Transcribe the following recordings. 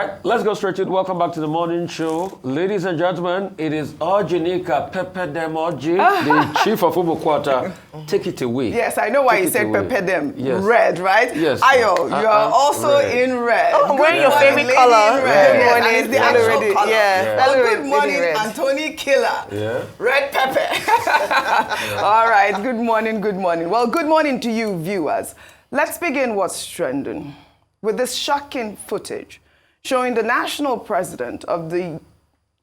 right, let's go straight to it. Welcome back to the morning show. Ladies and gentlemen, it is Ojinika Pepedemoji, the chief of Ubu Quarter. Take it away. Yes, I know why you said Pepedem. Yes. Red, right? Yes. Ayo, you are also red. in red. Oh, I'm wearing your favorite color. Red. Good morning. Yes, the actual color. Yeah. Good morning, Anthony Killer. Yeah. Red pepper. All right, good morning, good morning. Well, good morning to you, viewers. Let's begin what's trending with this shocking footage showing the national president of the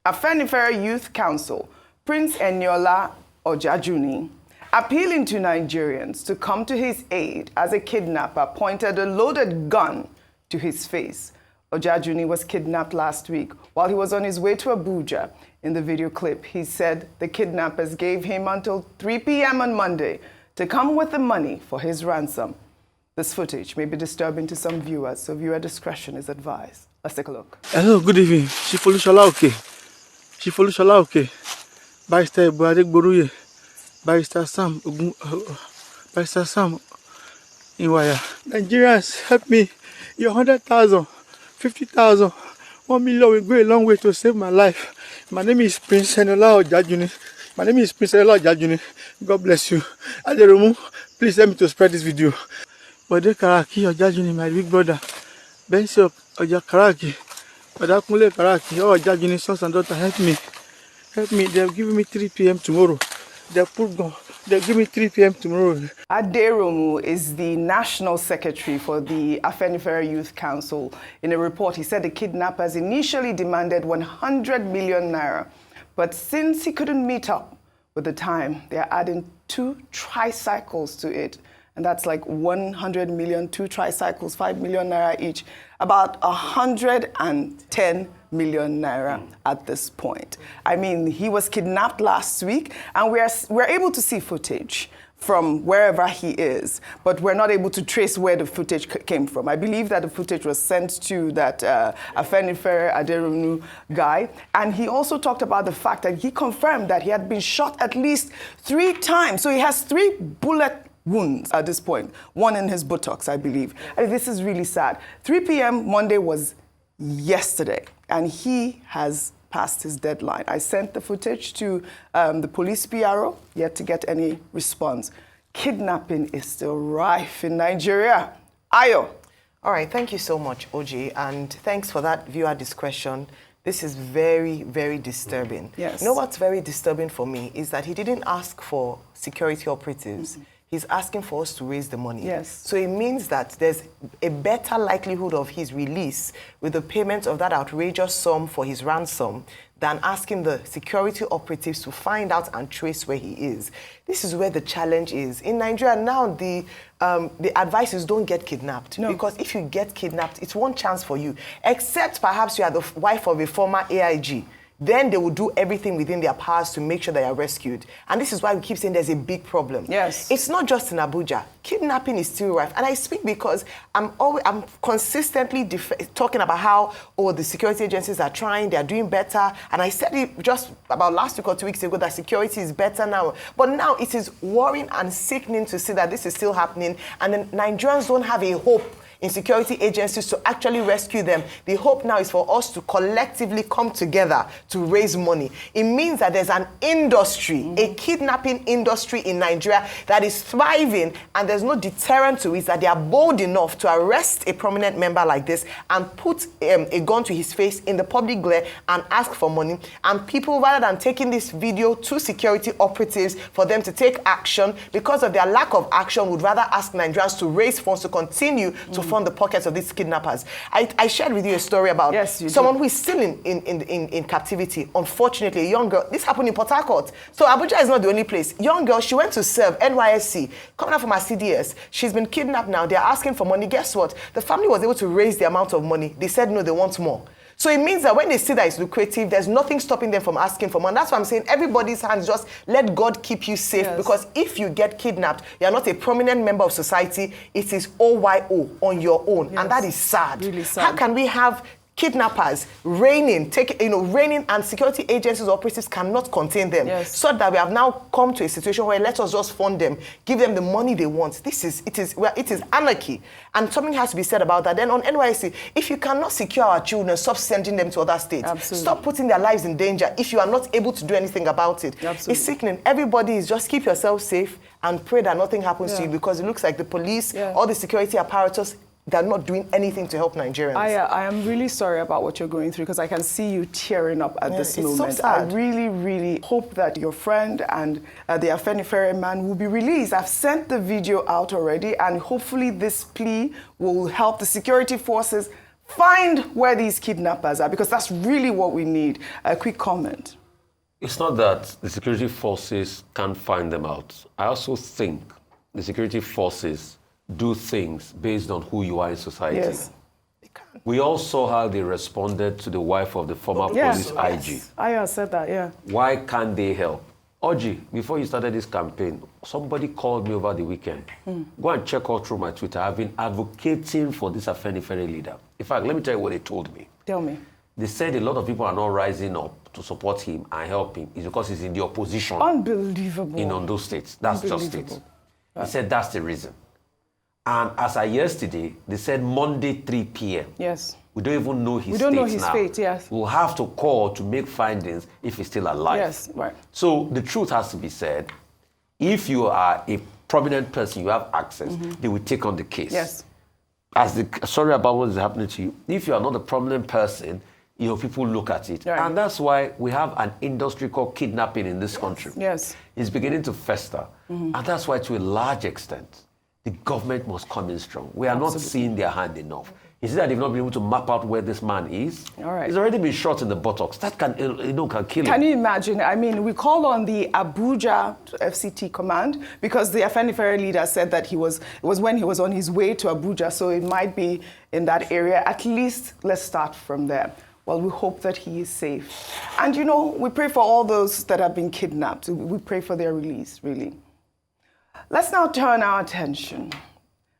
Afenifere Youth Council, Prince Eniola Ojajuni, appealing to Nigerians to come to his aid as a kidnapper pointed a loaded gun to his face. Ojajuni was kidnapped last week while he was on his way to Abuja. In the video clip, he said the kidnappers gave him until 3 p.m. on Monday to come with the money for his ransom. This footage may be disturbing to some viewers, so viewer discretion is advised. Let's take a look. Hello, good evening. Shifolushola okay. Shifolushola okay. Barrister Buadek Boruye. Barrister Sam Iwaya. Nigerians, help me. Your 100,000, 50,000, 1 million will go a long way to save my life. My name is Prince Eniola Ojajuni. God bless you. Aderomu, please help me to spread this video. Bode Karaki Ojajuni, my big brother. Benso Ojakaraki. Badakunle Karaki, Ojajuni, sons and daughter, help me. Help me. They'll give me 3 p.m. tomorrow. They'll give me 3 p.m. tomorrow. Aderomu is the national secretary for the Afenifere Youth Council. In a report, he said the kidnappers initially demanded 100 million naira. But since he couldn't meet up with the time, they are adding 2 tricycles to it. And that's like 100 million, 2 tricycles, 5 million naira each. About 110 million naira at this point. I mean, he was kidnapped last week, and we're able to see footage from wherever he is, but we're not able to trace where the footage came from. I believe that the footage was sent to that Afenifere Aderomu guy, and he also talked about the fact that he confirmed that he had been shot at least 3 times. So he has 3 bullet wounds at this point, 1 in his buttocks, I believe. And this is really sad. 3 p.m. Monday was yesterday, and he has passed his deadline. I sent the footage to the police PRO, yet to get any response. Kidnapping is still rife in Nigeria. Ayo. All right, thank you so much, Oji, and thanks for that viewer discretion. This is very, very disturbing. Yes. You know what's very disturbing for me is that he didn't ask for security operatives. He's asking for us to raise the money. Yes. So it means that there's a better likelihood of his release with the payment of that outrageous sum for his ransom than asking the security operatives to find out and trace where he is. This is where the challenge is. In Nigeria now, the advice is don't get kidnapped. No. Because if you get kidnapped, it's one chance for you. Except perhaps you are the wife of a former AIG. Then they will do everything within their powers to make sure they are rescued. And this is why we keep saying there's a big problem. Yes. It's not just in Abuja. Kidnapping is still rife. And I speak because I'm consistently talking about how, the security agencies are trying, they're doing better. And I said it just about last week or 2 weeks ago that security is better now. But now it is worrying and sickening to see that this is still happening. And then Nigerians don't have a hope in security agencies to actually rescue them. The hope now is for us to collectively come together to raise money. It means that there's an industry, a kidnapping industry in Nigeria that is thriving, and there's no deterrent to it, that they are bold enough to arrest a prominent member like this and put a gun to his face in the public glare and ask for money. And people, rather than taking this video to security operatives for them to take action, because of their lack of action, would rather ask Nigerians to raise funds to continue to fund the pockets of these kidnappers. I shared with you a story about someone who is still in captivity. Unfortunately, a young girl. This happened in Port Harcourt. So Abuja is not the only place. Young girl, she went to serve NYSC, coming out from her CDS. She's been kidnapped now. They're asking for money. Guess what? The family was able to raise the amount of money. They said no, they want more. So it means that when they see that it's lucrative, there's nothing stopping them from asking for money. That's why I'm saying everybody's hands, just let God keep you safe. Yes. Because if you get kidnapped, you're not a prominent member of society. It is OYO on your own. Yes. And that is sad. Really sad. How can we have kidnappers reigning, and security agencies or operatives cannot contain them. Yes. So that we have now come to a situation where let us just fund them, give them the money they want. It is anarchy. And something has to be said about that. Then on NYC, if you cannot secure our children, stop sending them to other states. Absolutely. Stop putting their lives in danger if you are not able to do anything about it. Absolutely. It's sickening. Everybody is just keep yourself safe and pray that nothing happens to you, because it looks like the police, all the security apparatus, they're not doing anything to help Nigerians. I am really sorry about what you're going through, because I can see you tearing up at this moment. So sad. I really, really hope that your friend and the Afenifere man will be released. I've sent the video out already, and hopefully this plea will help the security forces find where these kidnappers are, because that's really what we need. A quick comment. It's not that the security forces can't find them out. I also think the security forces do things based on who you are in society. Yes. We all saw how they responded to the wife of the former police IG. I said that, yeah. Why can't they help? Oji, before you started this campaign, somebody called me over the weekend. Go and check out through my Twitter. I've been advocating for this Afenifere leader. In fact, let me tell you what they told me. Tell me. They said a lot of people are not rising up to support him and help him. It's because he's in the opposition. Unbelievable. In Ondo State. That's just it. He said that's the reason. And as of yesterday, they said Monday 3 p.m. Yes. We don't even know his fate now. We don't know his fate, yes. We'll have to call to make findings if he's still alive. Yes, right. So the truth has to be said. If you are a prominent person, you have access, they will take on the case. Yes. Sorry about what is happening to you. If you are not a prominent person, people look at it. Right. And that's why we have an industry called kidnapping in this country. Yes. It's beginning to fester. And that's why, to a large extent, the government must come in strong. We are not seeing their hand enough. Is it that they've not been able to map out where this man is? All right. He's already been shot in the buttocks. That can kill him. Can you imagine? I mean, we called on the Abuja FCT command because the Afenifere leader said that it was when he was on his way to Abuja, so it might be in that area. At least let's start from there. Well, we hope that he is safe. And we pray for all those that have been kidnapped. We pray for their release, really. Let's now turn our attention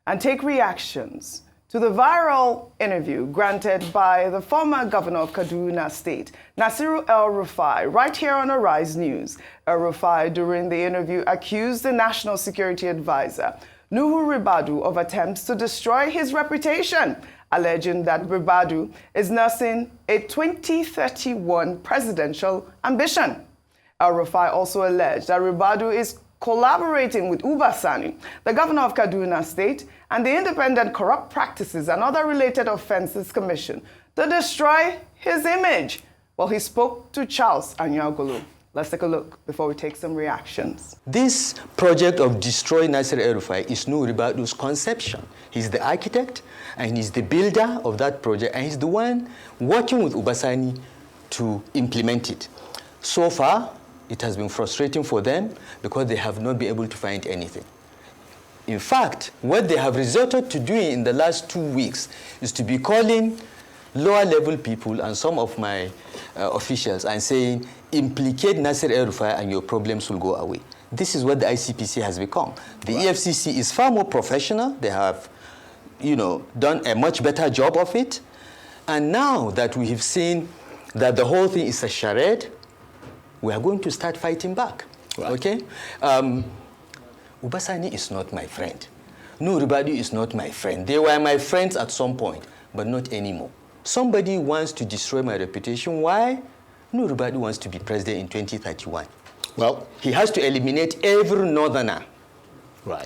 and take reactions to the viral interview granted by the former governor of Kaduna State, Nasiru El-Rufai, right here on Arise News. El-Rufai, during the interview, accused the National Security Advisor, Nuhu Ribadu, of attempts to destroy his reputation, alleging that Ribadu is nursing a 2031 presidential ambition. El-Rufai also alleged that Ribadu is collaborating with Uba Sani, the governor of Kaduna State, and the Independent Corrupt Practices and Other Related Offences Commission to destroy his image. Well, he spoke to Charles Anyagolu. Let's take a look before we take some reactions. This project of destroying Nasiru El-Rufai is Nuhu Ribadu's conception. He's the architect and he's the builder of that project, and he's the one working with Uba Sani to implement it. So far, it has been frustrating for them because they have not been able to find anything. In fact, what they have resorted to doing in the last 2 weeks is to be calling lower level people and some of my officials and saying, implicate Nasiru El-Rufai and your problems will go away. This is what the ICPC has become. The EFCC is far more professional. They have, done a much better job of it. And now that we have seen that the whole thing is a charade, we are going to start fighting back, okay? Uba Sani is not my friend. Nuhu Ribadu is not my friend. They were my friends at some point, but not anymore. Somebody wants to destroy my reputation. Why? Nuhu Ribadu wants to be president in 2031. Well, he has to eliminate every northerner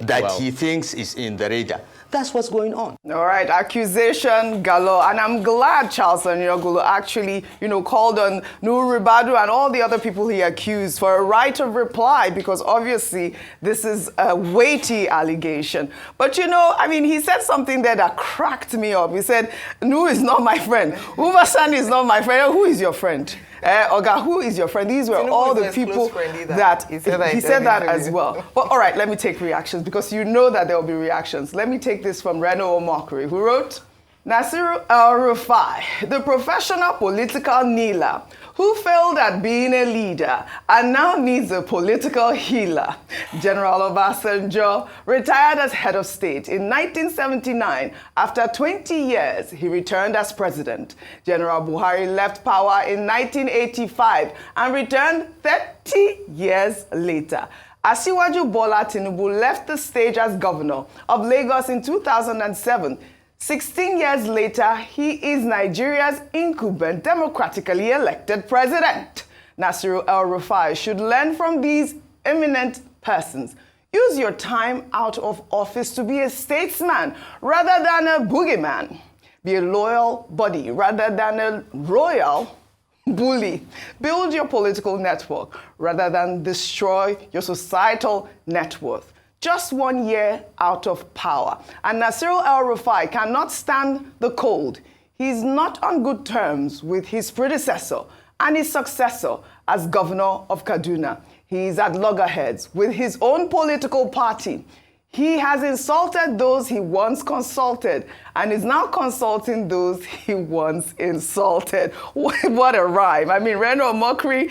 that he thinks is in the radar. That's what's going on. All right, accusation galore. And I'm glad Charles Anyagolu actually, called on Nuhu Ribadu and all the other people he accused for a right of reply, because obviously this is a weighty allegation. But he said something there that cracked me up. He said, Nuhu is not my friend. Uba Sani is not my friend. Who is your friend? Oga, who is your friend? These were all the people that he said that as well. But all right, let me take reactions, because you know that there will be reactions. Let me take this from Reno Omokri, who wrote, Nasiru El-Rufai, the professional political kneeler who failed at being a leader and now needs a political healer. General Obasanjo retired as head of state in 1979. After 20 years, he returned as president. General Buhari left power in 1985 and returned 30 years later. Asiwaju Bola Tinubu left the stage as governor of Lagos in 2007. 16 years later, he is Nigeria's incumbent democratically elected president. Nasiru El-Rufai should learn from these eminent persons. Use your time out of office to be a statesman rather than a boogeyman. Be a loyal body rather than a royal bully. Build your political network rather than destroy your societal net worth. Just 1 year out of power, and Nasiru El-Rufai cannot stand the cold. He's not on good terms with his predecessor and his successor as governor of Kaduna. He is at loggerheads with his own political party. He has insulted those he once consulted and is now consulting those he once insulted. What a rhyme. I mean, Reno Mokri,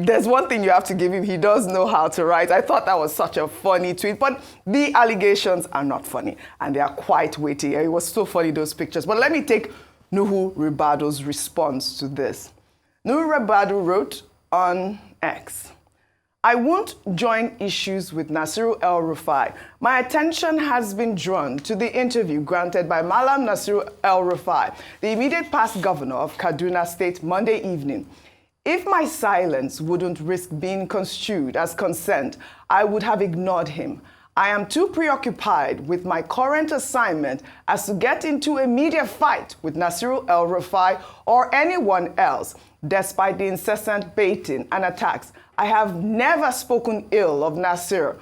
there's one thing you have to give him. He does know how to write. I thought that was such a funny tweet, but the allegations are not funny and they are quite weighty. It was so funny, those pictures. But let me take Nuhu Ribadu's response to this. Nuhu Ribadu wrote on X, I won't join issues with Nasiru El-Rufai. My attention has been drawn to the interview granted by Malam Nasiru El-Rufai, the immediate past governor of Kaduna State, Monday evening. If my silence wouldn't risk being construed as consent, I would have ignored him. I am too preoccupied with my current assignment as to get into a media fight with Nasiru El-Rufai or anyone else. Despite the incessant baiting and attacks, I have never spoken ill of Nasir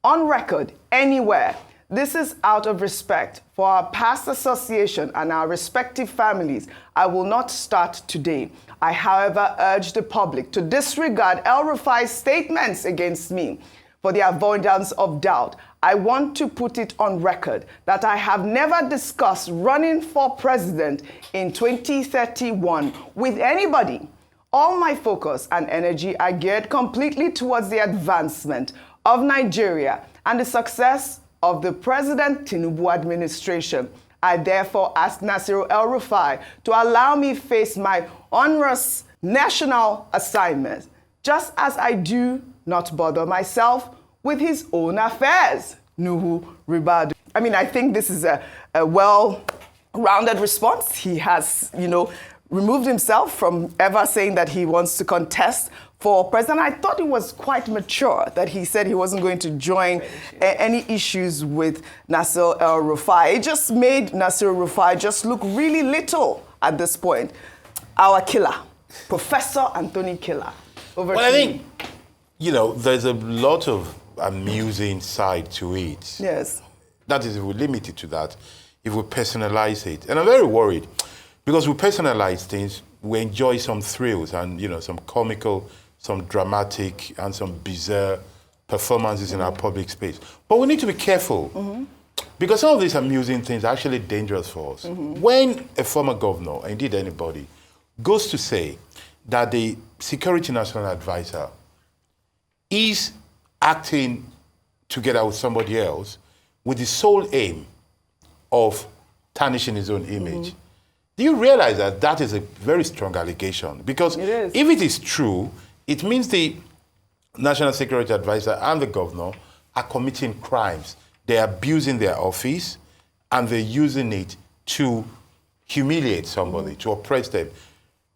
on record anywhere. This is out of respect for our past association and our respective families. I will not start today. I, however, urge the public to disregard El-Rufai's statements against me. For the avoidance of doubt, I want to put it on record that I have never discussed running for president in 2031 with anybody. All my focus and energy are geared completely towards the advancement of Nigeria and the success of the President Tinubu administration. I therefore ask Nasiru El-Rufai to allow me face my onerous national assignments, just as I do not bother myself with his own affairs. Nuhu Ribadu. I mean, I think this is a well-rounded response. He has, removed himself from ever saying that he wants to contest for president. I thought it was quite mature that he said he wasn't going to join any issues with Nasiru El-Rufai. It just made Nasiru El-Rufai just look really little at this point. Our killer, Professor Anthony Killer. Over well, to I think, there's a lot of amusing side to it. Yes. That is, if we limit it to that, if we personalize it. And I'm very worried. Because we personalize things, we enjoy some thrills and, some comical, some dramatic, and some bizarre performances in our public space. But we need to be careful, because some of these amusing things are actually dangerous for us. When a former governor, indeed anybody, goes to say that the Security National Advisor is acting together with somebody else with the sole aim of tarnishing his own image, do you realize that that is a very strong allegation? Because if it is true, it means the National Security Advisor and the governor are committing crimes. They're abusing their office and they're using it to humiliate somebody, to oppress them.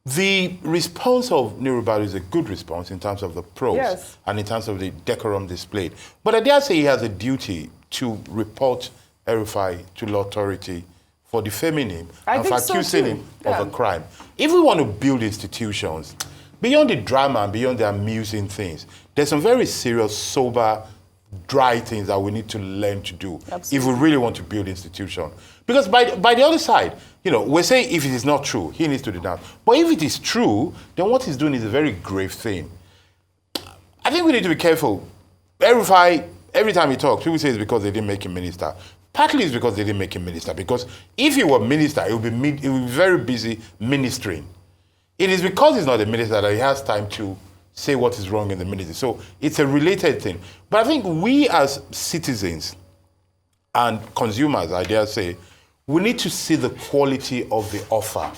The response of Nuhu Ribadu is a good response in terms of the pros and in terms of the decorum displayed. But I dare say he has a duty to report El-Rufai to law authority for defaming him and for accusing him of a crime. If we want to build institutions, beyond the drama and beyond the amusing things, there's some very serious, sober, dry things that we need to learn to do if we really want to build institutions. Because by the other side, we say if it is not true, he needs to denounce. But if it is true, then what he's doing is a very grave thing. I think we need to be careful. El-Rufai, every time he talks, people say it's because they didn't make him minister. Partly it's because they didn't make him minister. Because if he were minister, he would be very busy ministering. It is because he's not a minister that he has time to say what is wrong in the ministry. So it's a related thing. But I think we as citizens and consumers, I dare say, we need to see the quality of the offer.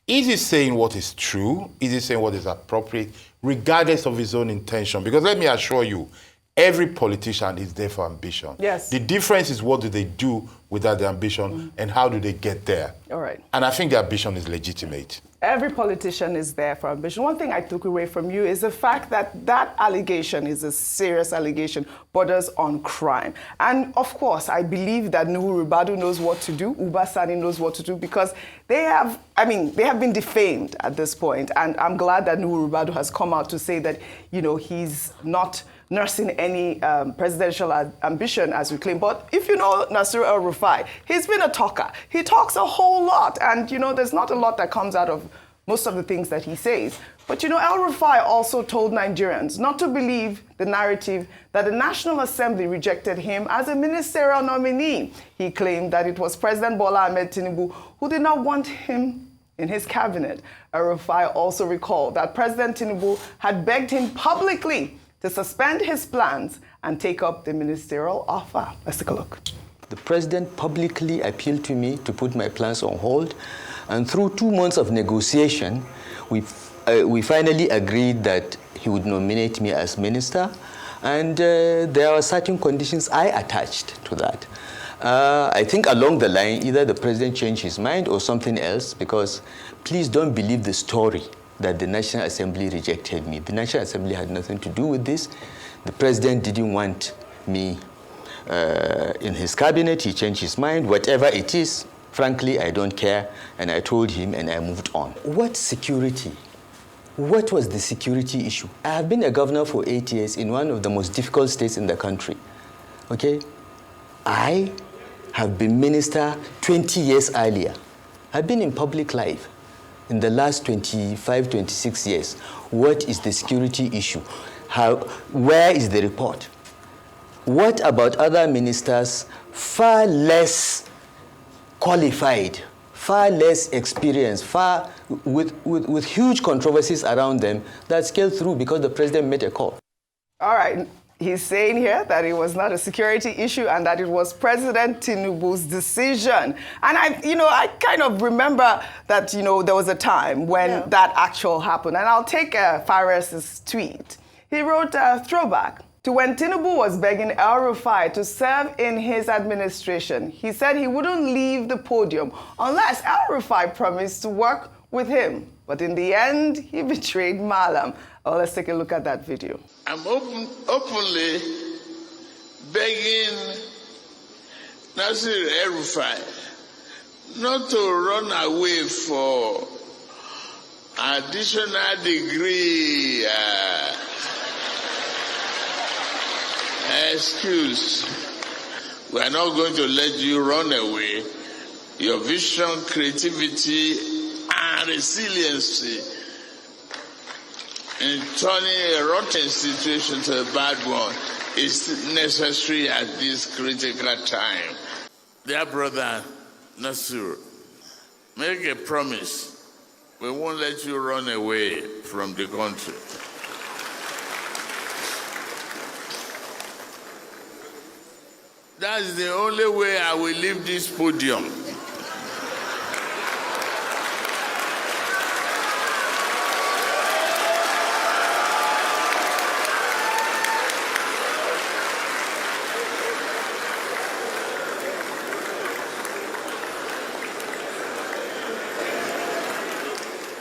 Is he saying what is true? Is he saying what is appropriate, regardless of his own intention? Because let me assure you, every politician is there for ambition. Yes. The difference is what do they do without the ambition and how do they get there? All right. And I think the ambition is legitimate. Every politician is there for ambition. One thing I took away from you is the fact that that allegation is a serious allegation, borders on crime. And of course, I believe that Nuhu Ribadu knows what to do, Uba Sani knows what to do, because they have been defamed at this point. And I'm glad that Nuhu Ribadu has come out to say that, he's not nursing any presidential ambition, as we claim. But if you know Nasiru El-Rufai, he's been a talker. He talks a whole lot. And, there's not a lot that comes out of most of the things that he says. But, El-Rufai also told Nigerians not to believe the narrative that the National Assembly rejected him as a ministerial nominee. He claimed that it was President Bola Ahmed Tinubu who did not want him in his cabinet. El-Rufai also recalled that President Tinubu had begged him publicly to suspend his plans and take up the ministerial offer. Let's take a look. The president publicly appealed to me to put my plans on hold, and through 2 months of negotiation, we finally agreed that he would nominate me as minister, and there are certain conditions I attached to that. I think along the line, either the president changed his mind or something else, because please don't believe the story that the National Assembly rejected me. The National Assembly had nothing to do with this. The president didn't want me in his cabinet. He changed his mind. Whatever it is, frankly, I don't care. And I told him and I moved on. What security? What was the security issue? I have been a governor for 8 years in one of the most difficult states in the country. Okay? I have been minister 20 years earlier. I've been in public life in the last 25, 26 years. What is the security issue? Where is the report? What about other ministers far less qualified, far less experienced, with huge controversies around them that scaled through because the president made a call? All right. He's saying here that it was not a security issue and that it was President Tinubu's decision. And I kind of remember that, there was a time when that actual happened. And I'll take Fares's tweet. He wrote a throwback to when Tinubu was begging El-Rufai to serve in his administration. He said he wouldn't leave the podium unless El-Rufai promised to work with him. But in the end, he betrayed Malam. Oh, let's take a look at that video. I'm openly begging Nasiru El-Rufai not to run away for additional degree excuse. We are not going to let you run away. Your vision, creativity, and resiliency in turning a rotten situation to a bad one is necessary at this critical time. Dear brother Nasiru, make a promise. We won't let you run away from the country. That's the only way I will leave this podium.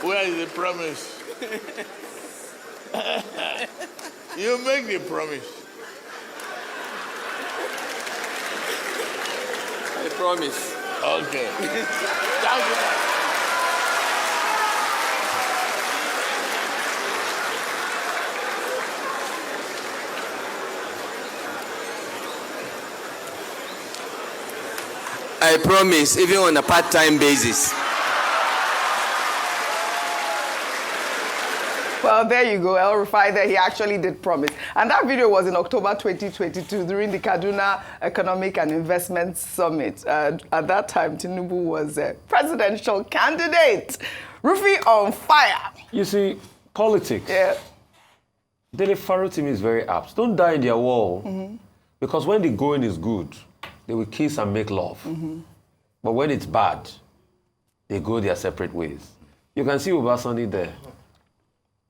Where is the promise? You make the promise. I promise. Okay. Thank you. I promise, even on a part-time basis. Well, there you go, El-Rufai there, he actually did promise. And that video was in October 2022 during the Kaduna Economic and Investment Summit. At that time, Tinubu was a presidential candidate. Rufai on fire. You see, politics. Yeah. Dele Faro team is very apt. Don't die in their wall. Because when the going is good, they will kiss and make love. But when it's bad, they go their separate ways. You can see Uba Sani there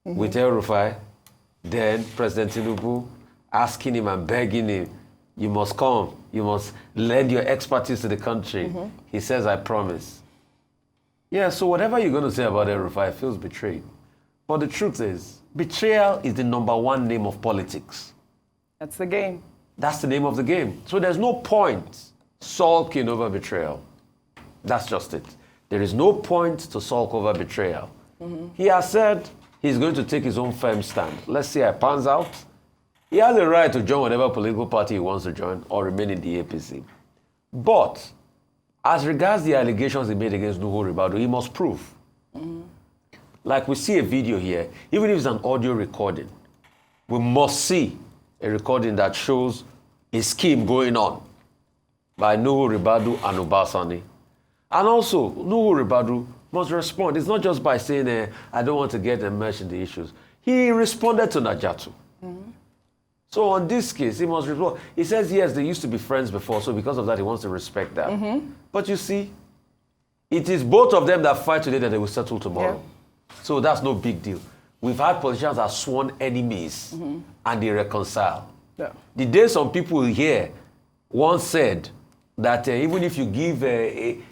with El-Rufai, then President Tinubu asking him and begging him, you must come, you must lend your expertise to the country. He says, I promise. Yeah, so whatever you're going to say about El-Rufai feels betrayed. But the truth is, betrayal is the #1 name of politics. That's the game. That's the name of the game. So there's no point sulking over betrayal. That's just it. There is no point to sulk over betrayal. He has said he's going to take his own firm stand. Let's see how it pans out. He has the right to join whatever political party he wants to join or remain in the APC. But as regards the allegations he made against Nuhu Ribadu, he must prove. Like we see a video here, even if it's an audio recording, we must see a recording that shows a scheme going on by Nuhu Ribadu and Uba Sani. And also, Nuhu Ribadu must respond. It's not just by saying, I don't want to get immersed in the issues. He responded to Najatu. So on this case, he must respond. He says, yes, they used to be friends before, so because of that, he wants to respect that. But you see, it is both of them that fight today that they will settle tomorrow. Yeah. So that's no big deal. We've had politicians that sworn enemies and they reconcile. Yeah. The day some people here once said that even if you give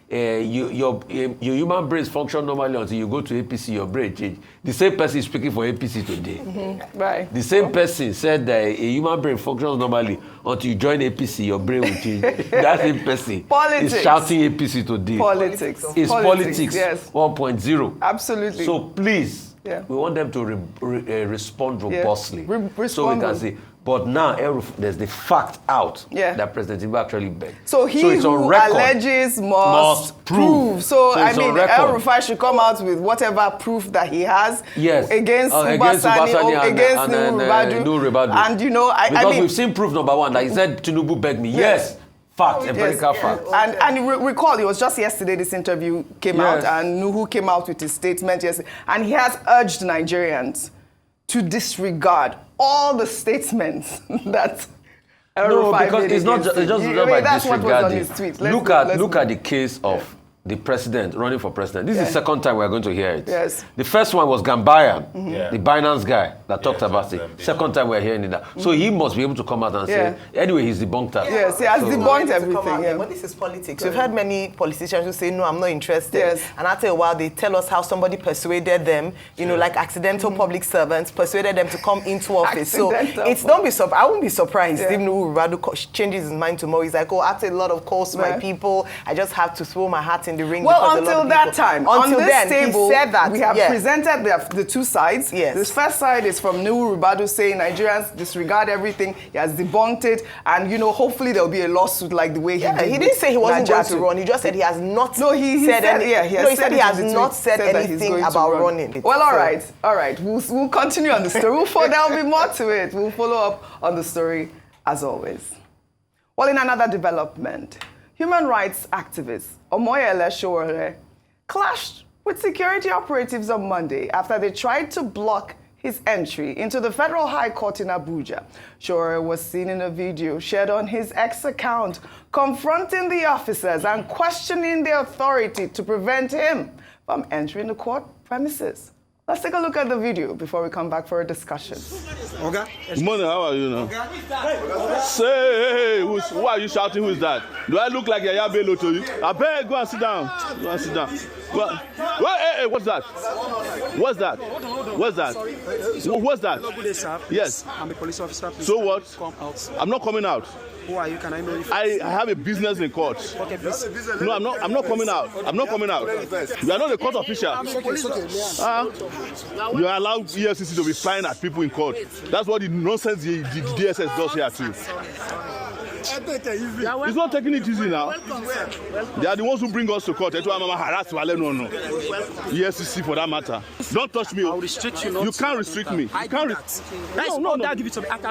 your human brains function normally until you go to APC, your brain change. The same person is speaking for APC today. Right. The same person said that a human brain functions normally until you join APC, your brain will change. That same person is shouting APC today. Politics. It's politics yes. 1.0. Absolutely. So please, we want them to respond robustly. So we can say, but now there's the fact out that President Tinubu actually begged. So he who alleges must prove. So I mean, El-Rufai should come out with whatever proof that he has against Uba Sani or against Nuhu Ribadu. And you know, because we've seen proof #1 that he said Tinubu begged me. Yes. Fact, empirical fact. And recall, it was just yesterday this interview came out, and Nuhu came out with his statement yesterday, and he has urged Nigerians to disregard all the statements that El-Rufai made. Because it's not just by disregarding. Look at the case of the president running for president. This is the second time we're going to hear it. Yes. The first one was Gambayan, the Binance guy that talked about it. Second time we're hearing it. So he must be able to come out and say, anyway, he's debunked that. Yes, he has debunked everything. But this is politics. We've had many politicians who say, no, I'm not interested. Yes. And after a while, they tell us how somebody persuaded them, you know, like accidental public servants, persuaded them to come into office. So it's don't be surprised. I won't be surprised if Nuhu Ribadu changes his mind tomorrow. He's like, oh, after a lot of calls to my people, I just have to throw my hat in the ring. Well, until that time, until on this table, he said that we have presented the two sides. Yes. This first side is from Nuhu Ribadu saying Nigerians disregard everything. He has debunked it, and you know, hopefully there will be a lawsuit like the way he did. He didn't say he wasn't going to run. He just said he has not. No, he said he has not said anything about running. Well, all right. We'll continue on the story. There will be more to it. We'll follow up on the story as always. Well, in another development, human rights activist Eniola Ojajuni clashed with security operatives on Monday after they tried to block his entry into the Federal High Court in Abuja. Ojajuni was seen in a video shared on his X account confronting the officers and questioning the authority to prevent him from entering the court premises. Let's take a look at the video before we come back for a discussion. Okay. Good morning, how are you now? Say, who are you shouting? Who is that? Do I look like Yaya Bello to you? I beg, go and sit down. Go and sit down. Hey, what's that? What's that? What's that? What's that? Yes. I'm a police officer. So what? Come out. I'm not coming out. Who are you? Can I know you? I have a business in court. Okay, please. No, I'm not coming out. I'm not coming out. You are not a court official. You allow EFCC to be flying at people in court. That's what the nonsense the DSS does here too. It's not taking it easy now. They are the ones who bring us to court. EFCC for that matter. Don't touch me. I'll restrict you. You can't restrict me. You can't. No.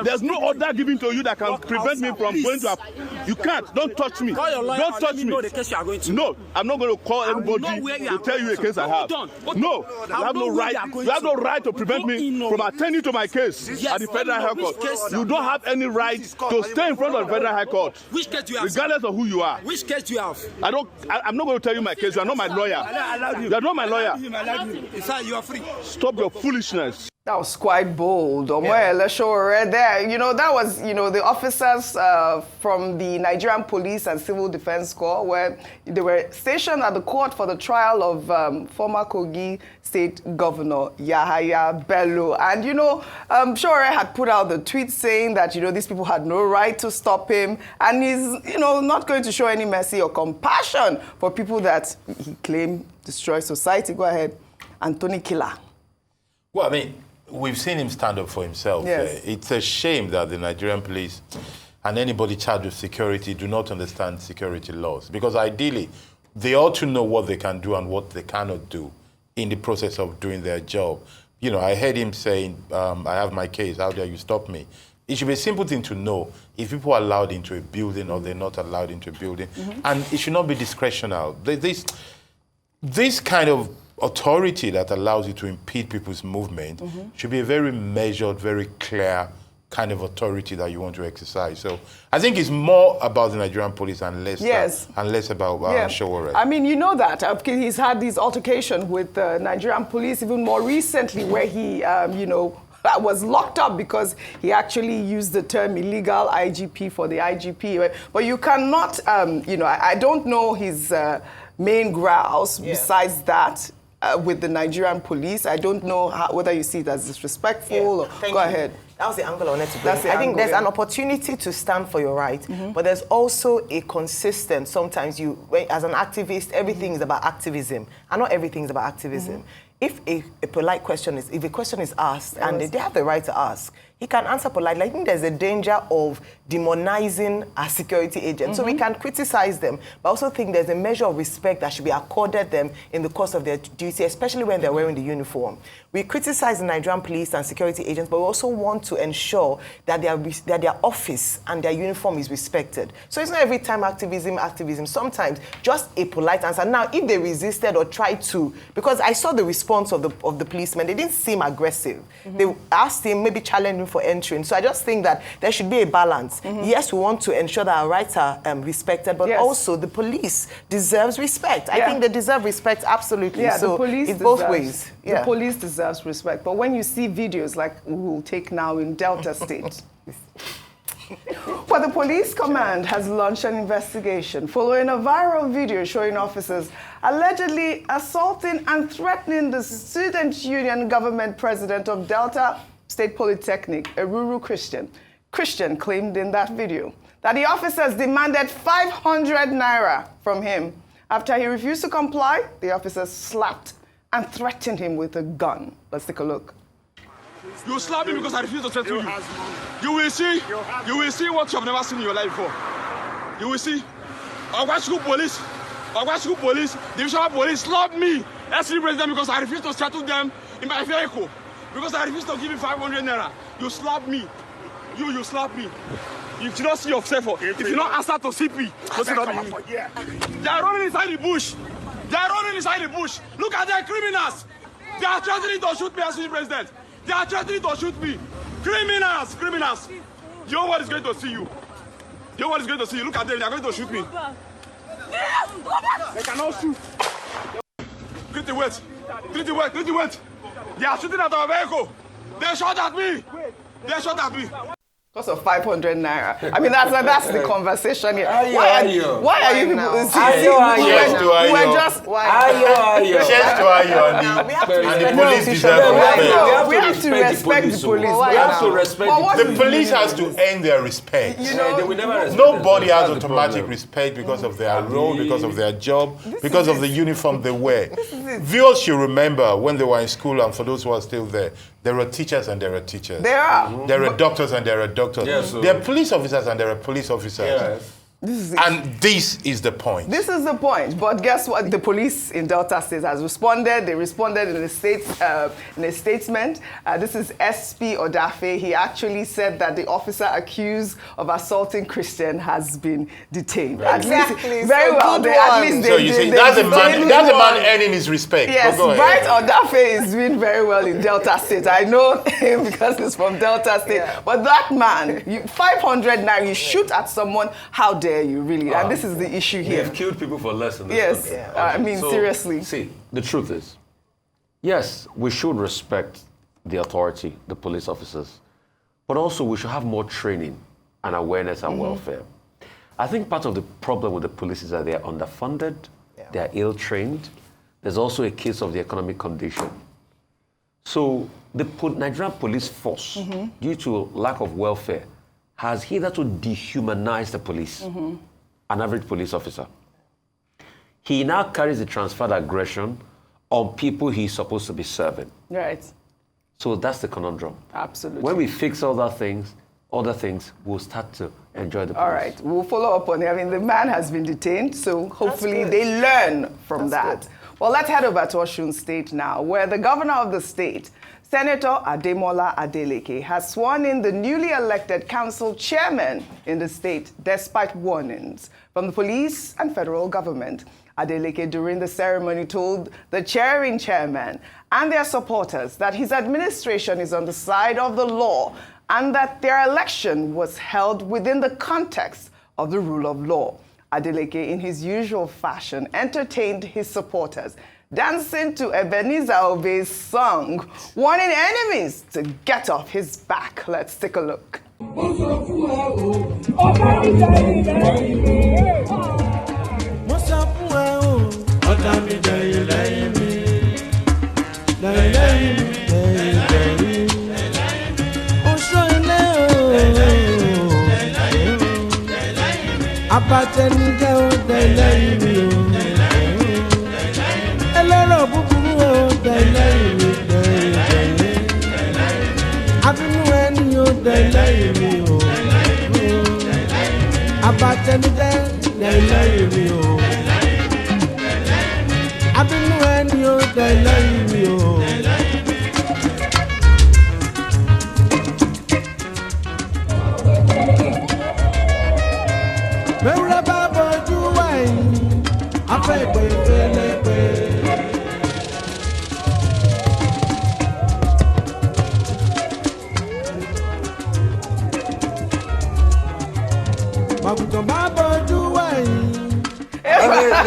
There's no order given to you that can prevent me from going to. You can't. Don't touch me. Don't touch me. Know the case you are going to. No, I'm not going to call anybody to tell you a case I have. No, you have no right. You have no right to prevent me from attending to my case at the Federal High Court. You don't have any right to stay in front of the Federal High Court. Which case do you have? Regardless of who you are. Which case do you have? I'm not going to tell you my case. You are not my lawyer. You are not my lawyer. You are free. Stop your foolishness. That was quite bold. There, you know, that was, you know, the officers from the Nigerian Police and Civil Defense Corps, where they were stationed at the court for the trial of former Kogi State Governor Yahaya Bello. And, you know, Shore had put out the tweet saying that, you know, these people had no right to stop him. And he's, you know, not going to show any mercy or compassion for people that he claimed destroy society. Go ahead, Anthony Killer. Well, I mean, we've seen him stand up for himself. Yes. It's a shame that the Nigerian police and anybody charged with security do not understand security laws, because ideally they ought to know what they can do and what they cannot do in the process of doing their job. You know, I heard him saying, I have my case, how dare you stop me? It should be a simple thing to know if people are allowed into a building or they're not allowed into a building. And it should not be discretional. This kind of authority that allows you to impede people's movement should be a very measured, very clear kind of authority that you want to exercise. So I think it's more about the Nigerian police and less about Showore. I mean, you know that. He's had these altercations with the Nigerian police even more recently, where he, you know, was locked up because he actually used the term illegal IGP for the IGP. But you cannot, you know, I don't know his main grounds besides that. With the Nigerian police, I don't know whether you see it as disrespectful. Go ahead. That was the angle I wanted to bring. I think there's an opportunity to stand for your right, but there's also a consistent, sometimes as an activist, everything is about activism, and not everything is about activism. If a polite question is, if a question is asked, and they have the right to ask, he can answer politely. I think there's a danger of demonizing our security agents. So we can criticize them, but I also think there's a measure of respect that should be accorded them in the course of their duty, especially when they're wearing the uniform. We criticize the Nigerian police and security agents, but we also want to ensure that their office and their uniform is respected. So it's not every time activism. Sometimes just a polite answer. Now, if they resisted or tried to, because I saw the response of the policemen, they didn't seem aggressive. They asked him, maybe challenged him for entering. So I just think that there should be a balance. Yes, we want to ensure that our rights are respected, but also the police deserves respect. I think they deserve respect, absolutely. Yeah, so the police it's both ways. The police deserves respect. But when you see videos like we will take now in Delta State, well, the police command has launched an investigation following a viral video showing officers allegedly assaulting and threatening the student union government president of Delta State Polytechnic, a Ruru Christian. Christian claimed in that video that the officers demanded 500 naira from him. After he refused to comply, the officers slapped and threatened him with a gun. Let's take a look. You slap me because I refuse to threaten you. You will see what you have never seen in your life before. You will see. Ogbashu police, divisional police slapped me, SC president, because I refused to settle them in my vehicle. Because I refused to give you 500 naira. You slapped me. You slapped me. If you don't see yourself, if you don't answer to CP, they are running inside the bush. Look at the criminals. They are threatening to shoot me as president. They are threatening to shoot me. Criminals. You know what is going to see you. Look at them. They are going to shoot me. They cannot shoot. Pretty wet. They are shooting at our vehicle. They shot at me. Because of 500 naira. I mean, that's the conversation here. Why are you people? And the police deserve respect. We have to respect the police. The police has to earn their respect. They will never respect. Nobody has automatic respect because of their role, because of their job, because of the uniform they wear. Viewers should remember when they were in school, and for those who are still there are teachers and there are teachers. There are. There are doctors and there are doctors. Yes, there are police officers and there are police officers. Yes. This is the point. This is the point. But guess what? The police in Delta State has responded. They responded in a statement. This is SP Odafe. He actually said that the officer accused of assaulting Christian has been detained. Exactly. Very well. At least so you see, that's a man earning his respect. Yes, Bright Odafe is doing very well in Delta State. I know him because he's from Delta State. Yeah. But that man, 500 naira, you shoot at someone, how dare you, really? And this is the issue here. They've killed people for less than this. Yes, I mean, seriously. See, the truth is, yes, we should respect the authority, the police officers, but also we should have more training and awareness and welfare. I think part of the problem with the police is that they are underfunded, they are ill-trained. There's also a case of the economic condition. So the Nigerian police force, due to lack of welfare, has hitherto dehumanized the police, an average police officer. He now carries the transferred aggression on people he's supposed to be serving. Right. So that's the conundrum. Absolutely. When we fix other things, we'll start to enjoy the police. All right, we'll follow up on it. I mean, the man has been detained, so hopefully they learn from that. Good. Well, let's head over to Osun State now, where the governor of the state, Senator Ademola Adeleke, has sworn in the newly elected council chairman in the state, despite warnings from the police and federal government. Adeleke, during the ceremony, told the chairing chairman and their supporters that his administration is on the side of the law and that their election was held within the context of the rule of law. Adeleke, in his usual fashion, entertained his supporters, dancing to Ebenezer Obey's song, warning enemies to get off his back. Let's take a look.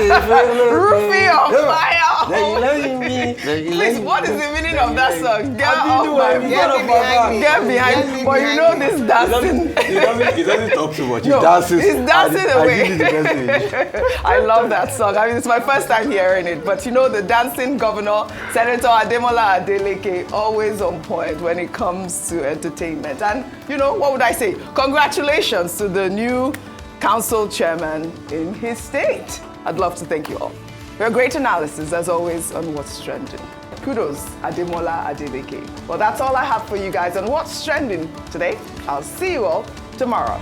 Rufai on fire! Please, what is the meaning of that song? Get behind me. But you know this dancing. He doesn't talk too much. He's dancing. He's dancing away. I love that song. I mean, it's my first time hearing it. But you know, the dancing governor, Senator Ademola Adeleke, always on point when it comes to entertainment. And you know, what would I say? Congratulations to the new council chairman in his state. I'd love to thank you all. For a great analysis, as always, on What's Trending. Kudos, Ademola Adeleke. Well, that's all I have for you guys on What's Trending today. I'll see you all tomorrow.